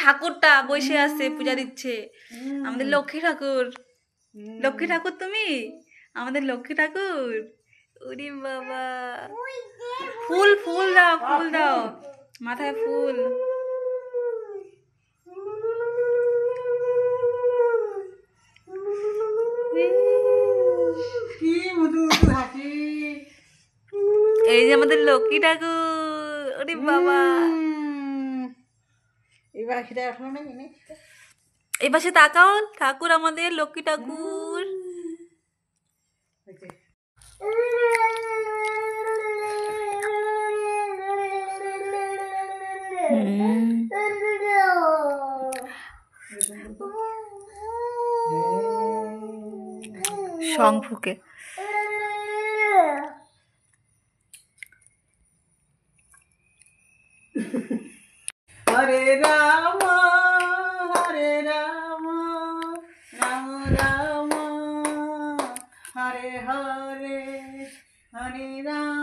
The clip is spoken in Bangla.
ঠাকুরটা বসে আছে পূজা দিচ্ছে, আমাদের লক্ষ্মী ঠাকুর। লক্ষ্মী ঠাকুর তুমি, আমাদের লক্ষ্মী ঠাকুর। ওরে বাবা, ফুল ফুল দাও, ফুল দাও, মাথায় ফুল। এই যে আমাদের লক্ষ্মী ঠাকুর। ওরে বাবা, এই পাশে তাকাও, ঠাকুর আমাদের লক্ষ্মী ঠাকুর। সং ফুকে। হরে রাম হরে রাম রাম রাম হরে হরে হরে রাম